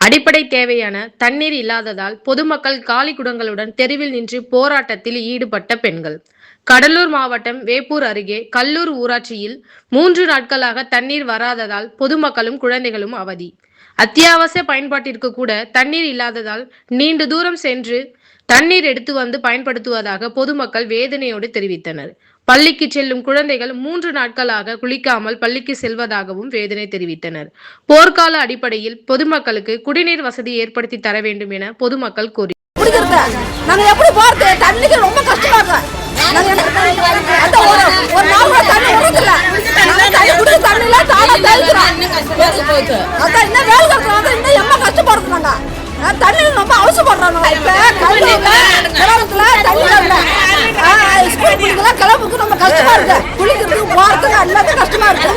அடிப்படை தேவையான தண்ணீர் இல்லாததால் பொதுமக்கள் காலி குடங்களுடன் தெருவில் நின்று போராட்டத்தில் ஈடுபட்ட பெண்கள். கடலூர் மாவட்டம் வேப்பூர் அருகே கல்லூர் ஊராட்சியில் 3 நாட்களாக தண்ணீர் வராததால் பொதுமக்களும் குழந்தைகளும் அவதி. அத்தியாவசிய பயன்பாட்டிற்கு கூட தண்ணீர் இல்லாததால் நீண்ட தூரம் சென்று தண்ணீர் எடுத்து வந்து பயன்படுத்துவதாக பொதுமக்கள் வேதனையோடு தெரிவித்தனர். பள்ளிக்கு செல்லும் குழந்தைகள் 3 நாட்களாக குளிக்காமல் பள்ளிக்கு செல்வதாகவும் வேதனை தெரிவித்தனர். போர்க்கால அடிப்படையில் பொதுமக்களுக்கு குடிநீர் வசதி ஏற்படுத்தி தர வேண்டும் என பொதுமக்கள் கோரி தண்ணி ரொம்ப அவசரப்படுறாங்க. கிளம்புக்கு ரொம்ப கஷ்டமா இருக்கு. குளிக்கிறதுக்கு போறதுக்கு எல்லாத்தையும் கஷ்டமா இருக்கு.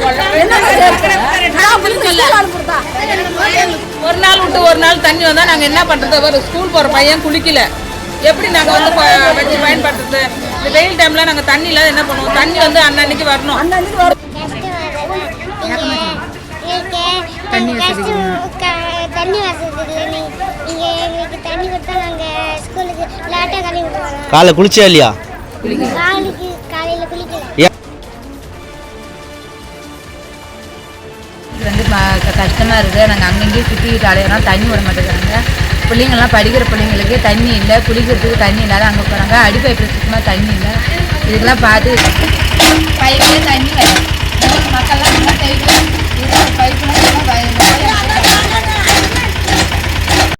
ஒரு நாள் விட்டு ஒரு நாள் தண்ணி வந்தா நாங்க என்ன பண்றது? ஒரு ஸ்கூல் போற பையன் குளிக்கல, எப்படி நாங்க வந்து வச்சு பயன்படுத்துறது? இந்த வெயில் டைம்ல நாங்க தண்ணி இல்லாத என்ன பண்ணுவோம்? தண்ணி வந்து அன்னன்னைக்கு வரணும். தண்ணி வசதி இல்லை. நீங்க எங்களுக்கு தண்ணி கொடுத்தா நாங்க ஸ்கூலுக்கு லேட்டா கழுவி விடுவாங்க. காலைல குளிச்சா இல்லையா? காலையில குளிக்கல. இது வந்து கஷ்டமா இருக்கு. நாங்கள் அங்கங்கேயே சுற்றிக்கிட்டு அலையிறோம், தண்ணி விட மாட்டேங்கிறாங்க. பிள்ளைங்கள்லாம் படிக்கிற பிள்ளைங்களுக்கு தண்ணி இல்லை, குளிக்கிறதுக்கு தண்ணி இல்லாத அங்கே போகிறாங்க. அடிப்பைப்பில் சுத்தமாக தண்ணி இல்லை. இதுக்கெல்லாம் பார்த்து பைப்பில் தண்ணி மக்கள்லாம் நல்லா பைப்பில்